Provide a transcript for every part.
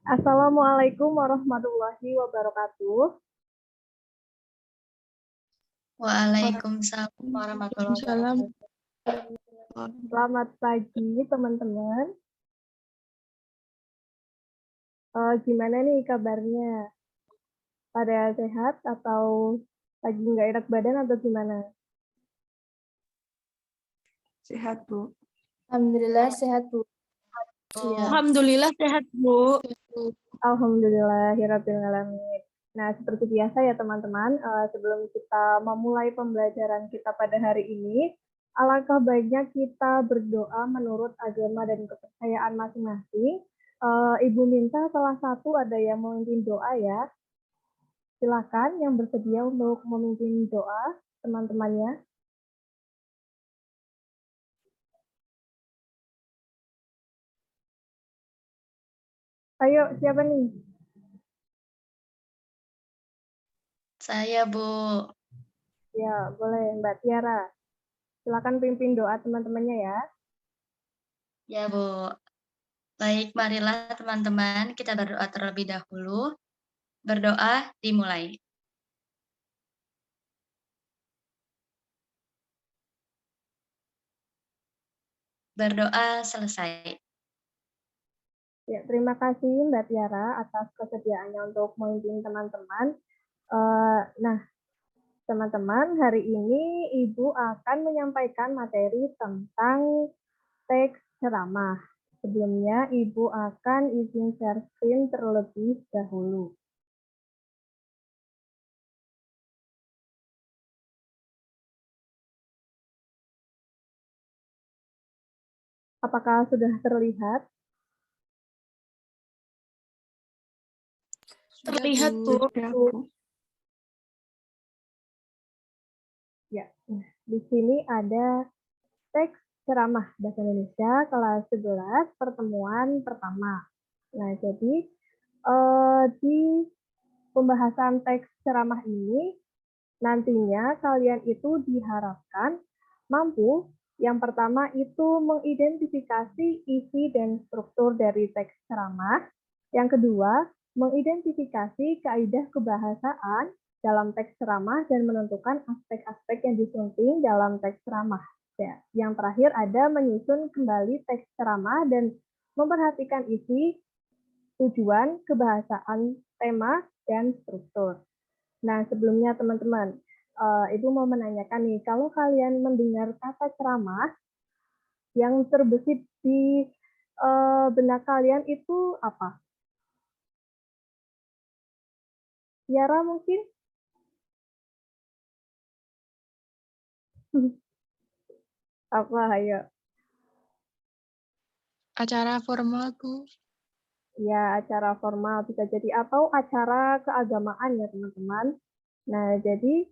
Assalamualaikum warahmatullahi wabarakatuh. Waalaikumsalam warahmatullahi wabarakatuh. Selamat pagi teman-teman. Gimana nih kabarnya? Pada sehat atau lagi nggak enak badan atau gimana? Sehat, Bu. Alhamdulillah sehat, Bu. Ya. Alhamdulillah sehat, Bu. Alhamdulillahirabbil alamin. Nah, seperti biasa ya teman-teman, sebelum kita memulai pembelajaran kita pada hari ini, alangkah baiknya kita berdoa menurut agama dan kepercayaan masing-masing. Ibu minta salah satu ada yang memimpin doa ya. Silakan yang bersedia untuk memimpin doa teman-temannya. Ayo, siapa nih? Saya, Bu. Ya, boleh Mbak Tiara. Silakan pimpin doa teman-temannya ya. Ya, Bu. Baik, marilah teman-teman kita berdoa terlebih dahulu. Berdoa dimulai. Berdoa selesai. Ya, terima kasih Mbak Tiara atas kesediaannya untuk memimpin teman-teman. Nah, teman-teman, hari ini Ibu akan menyampaikan materi tentang teks ceramah. Sebelumnya, Ibu akan izin share screen terlebih dahulu. Apakah sudah terlihat? Terlihat, Bu. Ya, di sini ada teks ceramah bahasa Indonesia kelas 11 pertemuan pertama. Nah, jadi di pembahasan teks ceramah ini nantinya kalian itu diharapkan mampu yang pertama itu mengidentifikasi isi dan struktur dari teks ceramah. Yang kedua, mengidentifikasi kaidah kebahasaan dalam teks ceramah dan menentukan aspek-aspek yang disunting dalam teks ceramah. Ya, yang terakhir ada menyusun kembali teks ceramah dan memperhatikan isi, tujuan, kebahasaan, tema, dan struktur. Nah, sebelumnya teman-teman, Ibu mau menanyakan nih, kalau kalian mendengar kata ceramah, yang terbesit di benak kalian itu apa? Tiara mungkin? Apa, ayo. Acara formal, Bu. Ya, acara formal bisa jadi, atau acara keagamaan ya teman-teman. Nah, jadi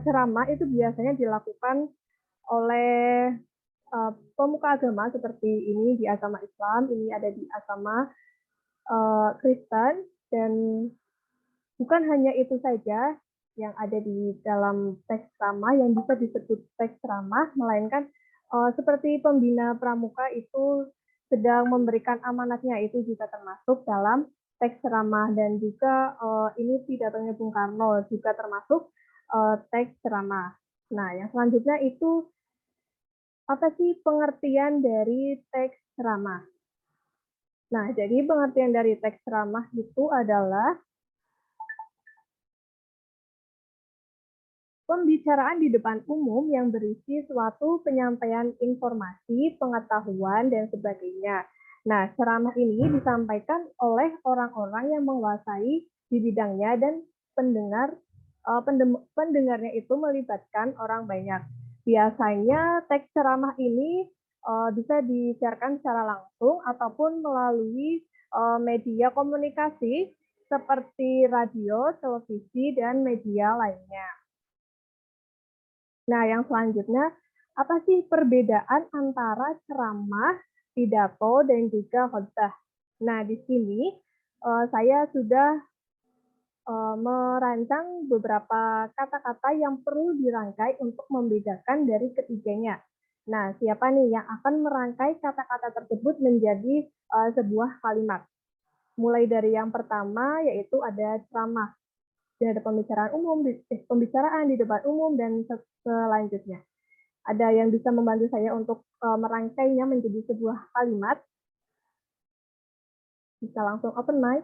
ceramah itu biasanya dilakukan oleh pemuka agama seperti ini di agama Islam, ini ada di agama Kristen, dan bukan hanya itu saja yang ada di dalam teks ceramah yang bisa disebut teks ceramah, melainkan seperti pembina pramuka itu sedang memberikan amanatnya, itu juga termasuk dalam teks ceramah, dan juga ini pidatonya Bung Karno juga termasuk teks ceramah. Nah, yang selanjutnya itu apa sih pengertian dari teks ceramah? Nah, jadi pengertian dari teks ceramah itu adalah pembicaraan di depan umum yang berisi suatu penyampaian informasi, pengetahuan, dan sebagainya. Nah, ceramah ini disampaikan oleh orang-orang yang menguasai di bidangnya dan pendengarnya itu melibatkan orang banyak. Biasanya teks ceramah ini bisa disiarkan secara langsung ataupun melalui media komunikasi seperti radio, televisi, dan media lainnya. Nah, yang selanjutnya, apa sih perbedaan antara ceramah, pidato, dan juga khotbah? Nah, di sini saya sudah merancang beberapa kata-kata yang perlu dirangkai untuk membedakan dari ketiganya. Nah, siapa nih yang akan merangkai kata-kata tersebut menjadi sebuah kalimat? Mulai dari yang pertama, yaitu ada ceramah. Dan ada pembicaraan di depan umum, dan selanjutnya. Ada yang bisa membantu saya untuk merangkainya menjadi sebuah kalimat? Bisa langsung open mic.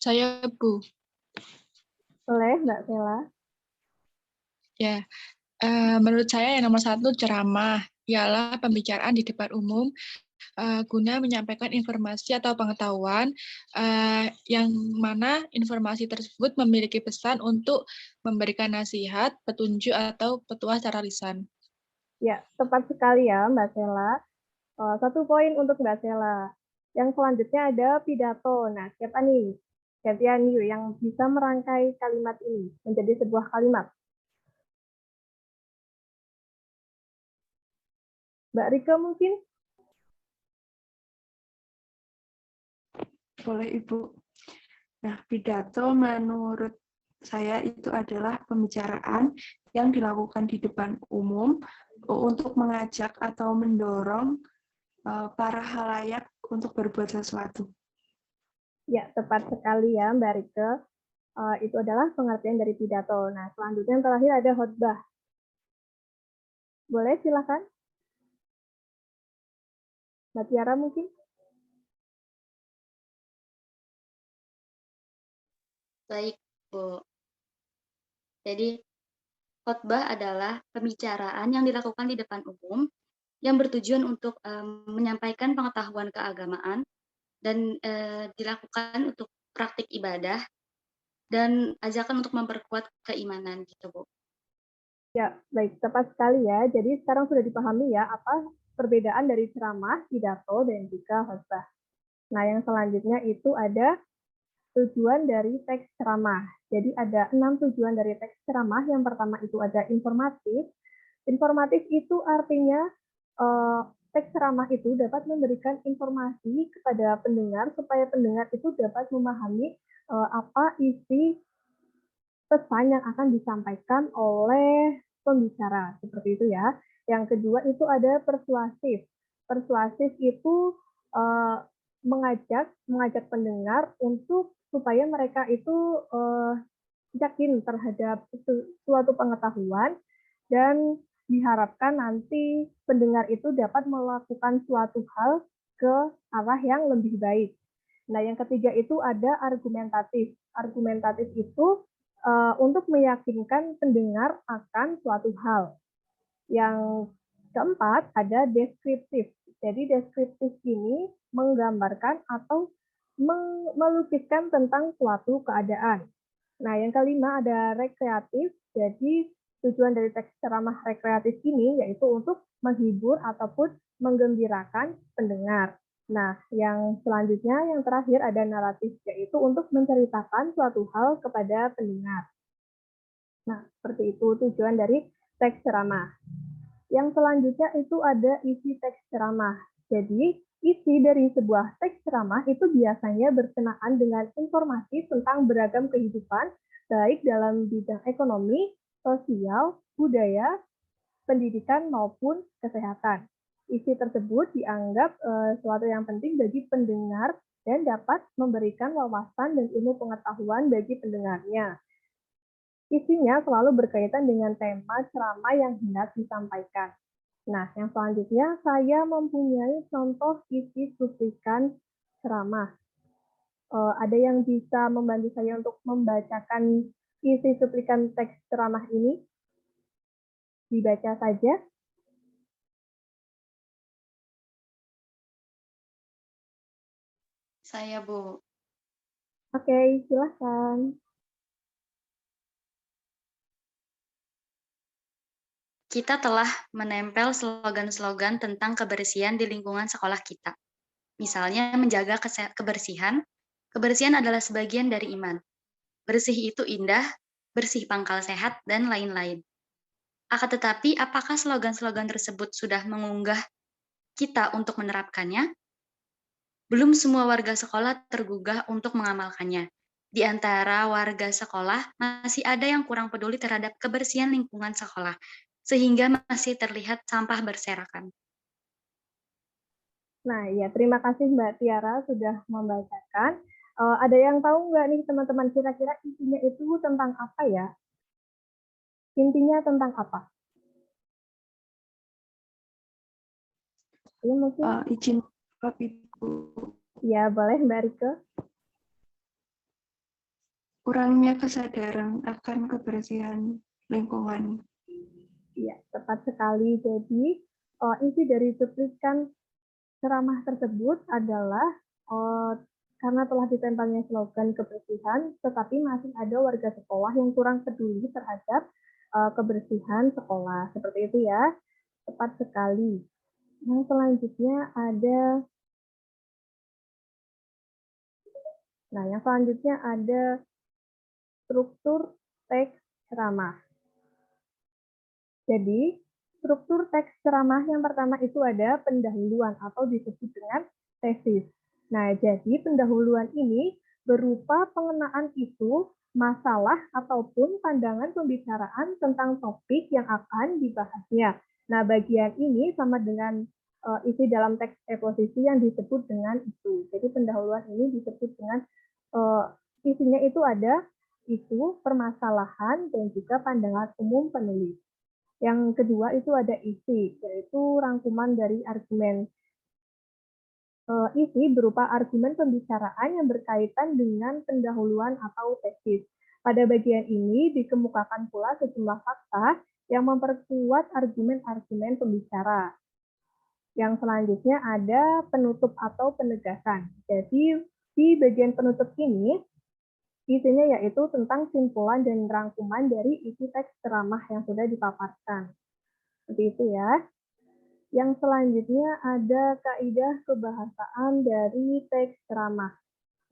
Saya, Bu. Boleh, Mbak Sela. Ya, menurut saya yang nomor 1 ceramah ialah pembicaraan di depan umum guna menyampaikan informasi atau pengetahuan yang mana informasi tersebut memiliki pesan untuk memberikan nasihat, petunjuk, atau petuah secara lisan. Ya, tepat sekali ya, Mbak Sela. 1 poin untuk Mbak Sela. Yang selanjutnya ada pidato. Nah, siapa nih? Gantian yuk yang bisa merangkai kalimat ini menjadi sebuah kalimat. Mbak Rika mungkin? Boleh, Ibu. Nah, pidato menurut saya itu adalah pembicaraan yang dilakukan di depan umum untuk mengajak atau mendorong para halayak untuk berbuat sesuatu. Ya, tepat sekali ya, Mbak Rika. Itu adalah pengertian dari pidato. Nah, selanjutnya yang terakhir ada khotbah. Boleh, silakan. Mbak Tiara mungkin? Baik, Bu. Jadi, khotbah adalah pembicaraan yang dilakukan di depan umum yang bertujuan untuk menyampaikan pengetahuan keagamaan dan dilakukan untuk praktik ibadah dan ajakan untuk memperkuat keimanan gitu, Bu. Ya, baik, tepat sekali ya. Jadi sekarang sudah dipahami ya apa perbedaan dari ceramah, pidato, dan juga khotbah. Nah, yang selanjutnya itu ada tujuan dari teks ceramah. Jadi ada 6 tujuan dari teks ceramah. Yang pertama itu ada informatif. Informatif itu artinya teks ceramah itu dapat memberikan informasi kepada pendengar supaya pendengar itu dapat memahami apa isi pesan yang akan disampaikan oleh pembicara, seperti itu ya. Yang kedua itu ada persuasif. Persuasif itu mengajak pendengar untuk supaya mereka itu yakin terhadap suatu pengetahuan dan diharapkan nanti pendengar itu dapat melakukan suatu hal ke arah yang lebih baik. Nah, yang ketiga itu ada argumentatif. Argumentatif itu untuk meyakinkan pendengar akan suatu hal. Yang keempat ada deskriptif. Jadi deskriptif ini menggambarkan atau melukiskan tentang suatu keadaan. Nah, yang kelima ada rekreatif. Jadi tujuan dari teks ceramah rekreatif ini yaitu untuk menghibur ataupun menggembirakan pendengar. Nah, yang selanjutnya, yang terakhir ada naratif, yaitu untuk menceritakan suatu hal kepada pendengar. Nah, seperti itu tujuan dari teks ceramah. Yang selanjutnya itu ada isi teks ceramah. Jadi, isi dari sebuah teks ceramah itu biasanya berkenaan dengan informasi tentang beragam kehidupan, baik dalam bidang ekonomi, sosial, budaya, pendidikan, maupun kesehatan. Isi tersebut dianggap suatu yang penting bagi pendengar dan dapat memberikan wawasan dan ilmu pengetahuan bagi pendengarnya. Isinya selalu berkaitan dengan tema ceramah yang hendak disampaikan. Nah, yang selanjutnya saya mempunyai contoh isi cuplikan ceramah. Ada yang bisa membantu saya untuk membacakan isi cuplikan teks ceramah ini? Dibaca saja. Saya, Bu. Oke, silahkan. Kita telah menempel slogan-slogan tentang kebersihan di lingkungan sekolah kita. Misalnya menjaga kebersihan. Kebersihan adalah sebagian dari iman. Bersih itu indah, bersih pangkal sehat, dan lain-lain. Akan tetapi, apakah slogan-slogan tersebut sudah mengunggah kita untuk menerapkannya? Belum semua warga sekolah tergugah untuk mengamalkannya. Di antara warga sekolah, masih ada yang kurang peduli terhadap kebersihan lingkungan sekolah, sehingga masih terlihat sampah berserakan. Nah, ya terima kasih Mbak Tiara sudah membacakan. Ada yang tahu nggak nih teman-teman kira-kira intinya itu tentang apa ya? Intinya tentang apa? Ini mungkin Izin Bapak Ibu, ya boleh Mbak Rike. kurangnya kesadaran akan kebersihan lingkungan. Ya, tepat sekali. Jadi, isi dari cuplikan ceramah tersebut adalah karena telah ditempelnya slogan kebersihan, tetapi masih ada warga sekolah yang kurang peduli terhadap kebersihan sekolah. Seperti itu ya, tepat sekali. Yang selanjutnya ada, struktur teks ceramah. Jadi, struktur teks ceramah yang pertama itu ada pendahuluan atau disebut dengan tesis. Nah, jadi pendahuluan ini berupa pengenaan isu, masalah, ataupun pandangan pembicaraan tentang topik yang akan dibahasnya. Nah, bagian ini sama dengan isi dalam teks eksposisi yang disebut dengan isu. Jadi pendahuluan ini disebut dengan isinya itu ada isu, permasalahan, dan juga pandangan umum penulis. Yang kedua itu ada isi, yaitu rangkuman dari argumen. Isi berupa argumen pembicaraan yang berkaitan dengan pendahuluan atau tesis. Pada bagian ini dikemukakan pula sejumlah fakta yang memperkuat argumen-argumen pembicara. Yang selanjutnya ada penutup atau penegasan. Jadi di bagian penutup ini isinya yaitu tentang simpulan dan rangkuman dari isi teks ceramah yang sudah dipaparkan. Seperti itu ya. Yang selanjutnya ada kaidah kebahasaan dari teks ceramah.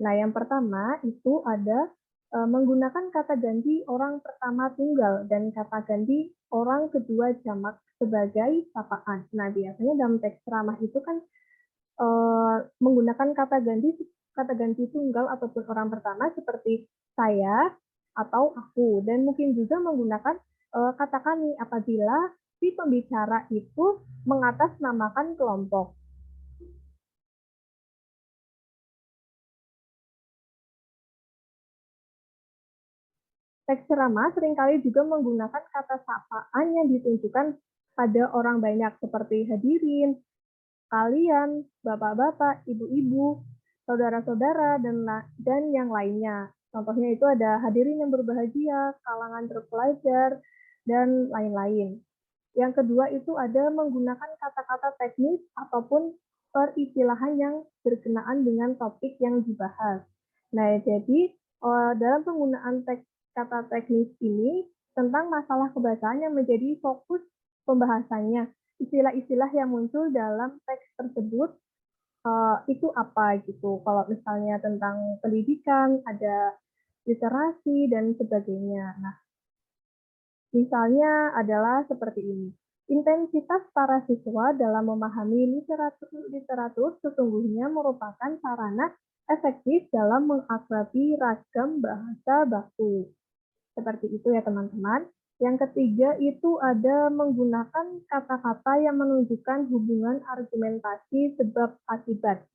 Nah, yang pertama itu ada menggunakan kata ganti orang pertama tunggal dan kata ganti orang kedua jamak sebagai sapaan. Nah, biasanya dalam teks ceramah itu kan menggunakan kata ganti tunggal ataupun orang pertama seperti saya atau aku, dan mungkin juga menggunakan kata kami apabila si pembicara itu mengatasnamakan kelompok. Teks ceramah seringkali juga menggunakan kata sapaan yang ditunjukkan pada orang banyak seperti hadirin, kalian, bapak-bapak, ibu-ibu, saudara-saudara, dan yang lainnya. Contohnya itu ada hadirin yang berbahagia, kalangan terpelajar, dan lain-lain. Yang kedua itu ada menggunakan kata-kata teknis ataupun peristilahan yang berkenaan dengan topik yang dibahas. Nah, jadi dalam penggunaan kata teknis ini tentang masalah kebahasaan yang menjadi fokus pembahasannya. Istilah-istilah yang muncul dalam teks tersebut itu apa gitu. Kalau misalnya tentang pendidikan, ada literasi, dan sebagainya. Nah, misalnya adalah seperti ini. Intensitas para siswa dalam memahami literatur sesungguhnya merupakan sarana efektif dalam mengakrabi ragam bahasa baku. Seperti itu ya teman-teman. Yang ketiga itu ada menggunakan kata-kata yang menunjukkan hubungan argumentasi sebab akibat.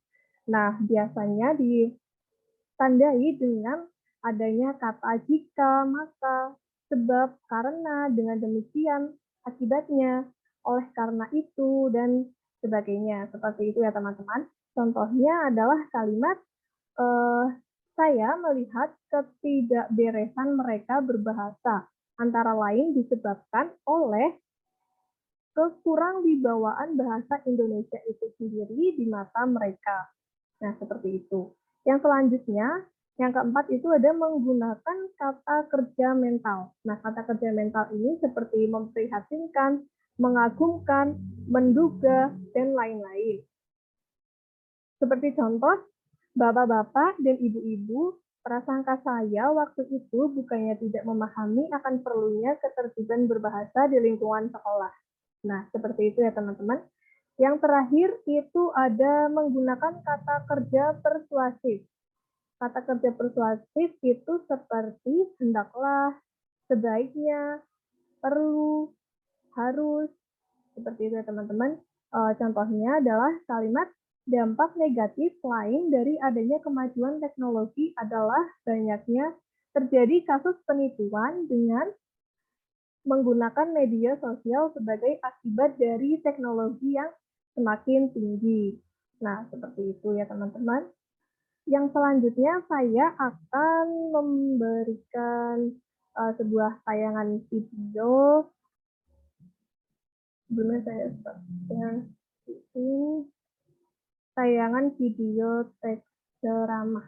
Nah, biasanya ditandai dengan adanya kata jika, maka, sebab, karena, dengan demikian, akibatnya, oleh karena itu, dan sebagainya. Seperti itu ya teman-teman. Contohnya adalah kalimat saya melihat ketidakberesan mereka berbahasa, antara lain disebabkan oleh kekurangwibawaan bahasa Indonesia itu sendiri di mata mereka. Nah, seperti itu. Yang selanjutnya, yang keempat itu ada menggunakan kata kerja mental. Nah, kata kerja mental ini seperti memprihatinkan, mengagumkan, menduga, dan lain-lain. Seperti contoh, bapak-bapak dan ibu-ibu, prasangka saya waktu itu bukannya tidak memahami akan perlunya ketertiban berbahasa di lingkungan sekolah. Nah, seperti itu ya teman-teman. Yang terakhir itu ada menggunakan kata kerja persuasif. kata kerja persuasif itu seperti hendaklah, sebaiknya, perlu, harus, seperti itu ya teman-teman. Contohnya adalah kalimat dampak negatif lain dari adanya kemajuan teknologi adalah banyaknya terjadi kasus penipuan dengan menggunakan media sosial sebagai akibat dari teknologi yang semakin tinggi. Nah, seperti itu ya teman-teman. Yang selanjutnya saya akan memberikan sebuah tayangan video. Sebelumnya saya stop yang ini tayangan video teks ceramah.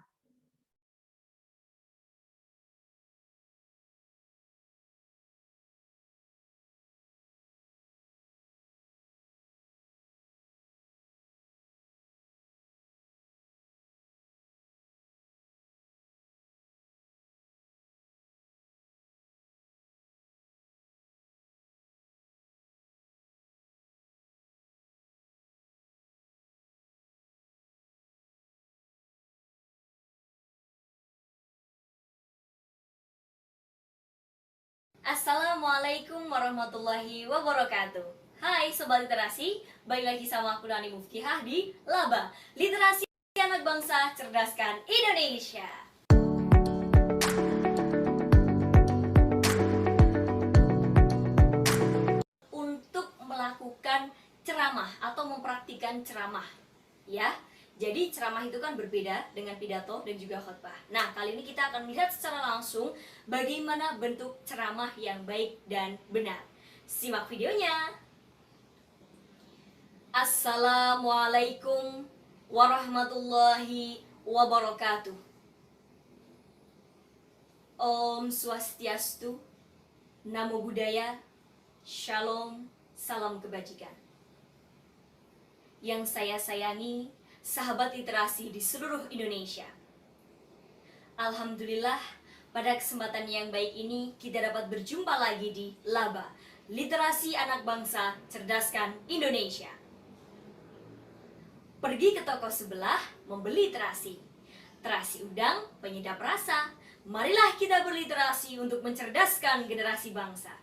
Assalamualaikum warahmatullahi wabarakatuh. Hai Sobat Literasi, balik lagi sama aku Nani Muftihah di Laba, Literasi Anak Bangsa Cerdaskan Indonesia. Untuk melakukan ceramah atau mempraktikkan ceramah, ya. Jadi ceramah itu kan berbeda dengan pidato dan juga khotbah. Nah, kali ini kita akan melihat secara langsung bagaimana bentuk ceramah yang baik dan benar. Simak videonya. Assalamualaikum warahmatullahi wabarakatuh. Om Swastiastu, Namo Buddhaya, Shalom, salam kebajikan. Yang saya sayangi, sahabat literasi di seluruh Indonesia. Alhamdulillah, pada kesempatan yang baik ini kita dapat berjumpa lagi di Laba, Literasi Anak Bangsa Cerdaskan Indonesia. Pergi ke toko sebelah, membeli terasi. Terasi udang, penyedap rasa. Marilah kita berliterasi untuk mencerdaskan generasi bangsa.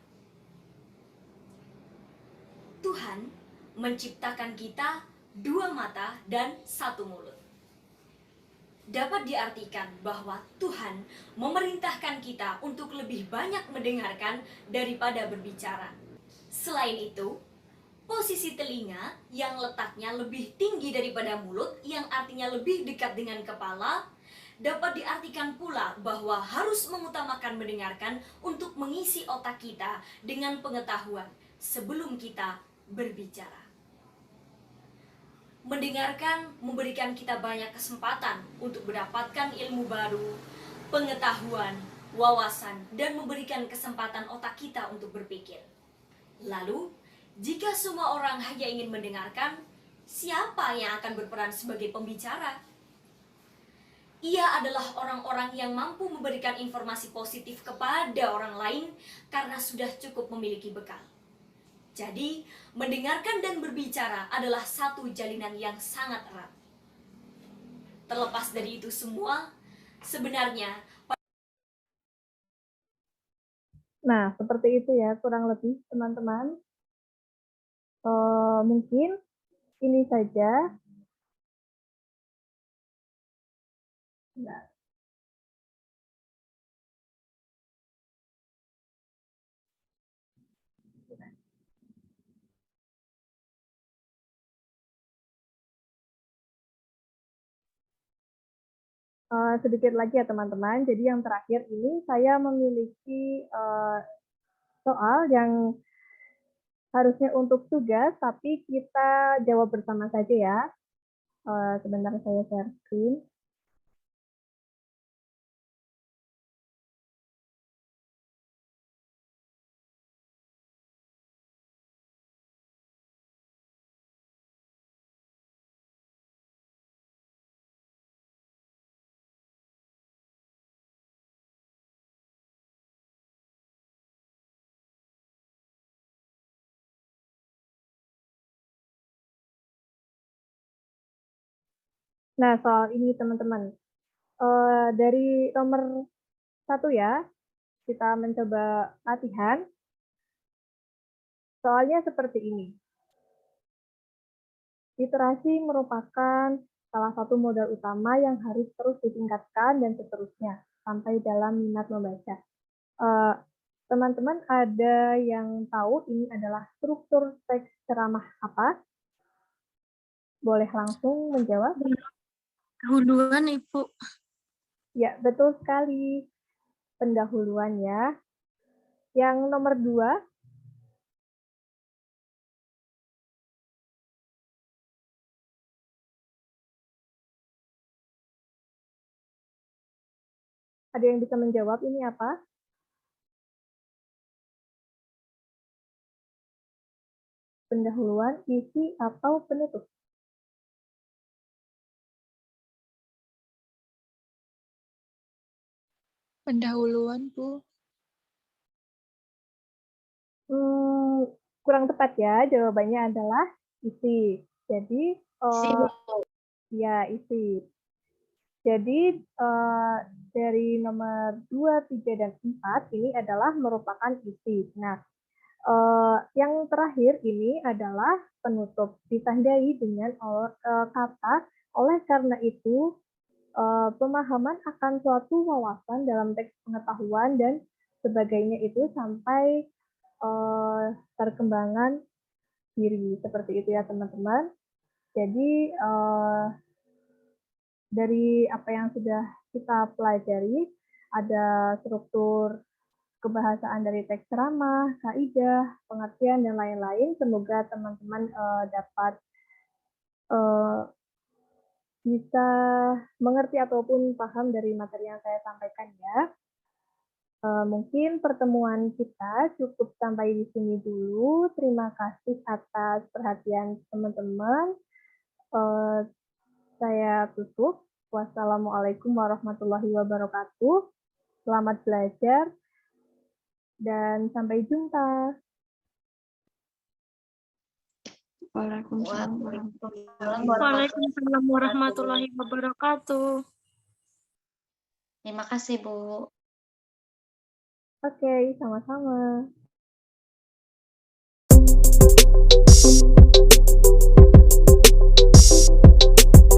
Tuhan menciptakan kita 2 mata dan 1 mulut. Dapat diartikan bahwa Tuhan memerintahkan kita untuk lebih banyak mendengarkan daripada berbicara. Selain itu, posisi telinga yang letaknya lebih tinggi daripada mulut, yang artinya lebih dekat dengan kepala, dapat diartikan pula bahwa harus mengutamakan mendengarkan untuk mengisi otak kita dengan pengetahuan sebelum kita berbicara. Mendengarkan memberikan kita banyak kesempatan untuk mendapatkan ilmu baru, pengetahuan, wawasan, dan memberikan kesempatan otak kita untuk berpikir. Lalu, jika semua orang hanya ingin mendengarkan, siapa yang akan berperan sebagai pembicara? Ia adalah orang-orang yang mampu memberikan informasi positif kepada orang lain karena sudah cukup memiliki bekal. Jadi, mendengarkan dan berbicara adalah satu jalinan yang sangat erat. Terlepas dari itu semua, sebenarnya... Nah, seperti itu ya, kurang lebih teman-teman. Mungkin ini saja. Nah. Sedikit lagi ya teman-teman. Jadi yang terakhir ini saya memiliki soal yang harusnya untuk tugas, tapi kita jawab bersama saja ya. Sebentar saya share screen. Nah, soal ini teman-teman. Dari nomor 1 ya, kita mencoba latihan. Soalnya seperti ini. Literasi merupakan salah satu modal utama yang harus terus ditingkatkan dan seterusnya sampai dalam minat membaca. Teman-teman ada yang tahu ini adalah struktur teks ceramah apa? Boleh langsung menjawab? Pendahuluan, Ibu. Ya, betul sekali. Pendahuluan ya. Yang nomor 2, ada yang bisa menjawab ini apa? Pendahuluan, isi, atau penutup? Pendahuluan, Bu. Kurang tepat ya, jawabannya adalah isi. Jadi, ya isi. Jadi, dari nomor 2, 3, dan 4 ini adalah merupakan isi. Nah, yang terakhir ini adalah penutup, ditandai dengan kata oleh karena itu, pemahaman akan suatu wawasan dalam teks pengetahuan dan sebagainya itu sampai perkembangan diri. Seperti itu ya teman-teman. Jadi dari apa yang sudah kita pelajari, ada struktur kebahasaan dari teks ceramah, kaidah, pengertian, dan lain-lain. Semoga teman-teman dapat bisa mengerti ataupun paham dari materi yang saya sampaikan ya. Mungkin pertemuan kita cukup sampai di sini dulu. Terima kasih atas perhatian teman-teman. Saya tutup. Wassalamualaikum warahmatullahi wabarakatuh. Selamat belajar dan sampai jumpa. Waalaikumsalam Waalaikumsalam warahmatullahi wabarakatuh. Terima kasih, Bu. Oke, sama-sama.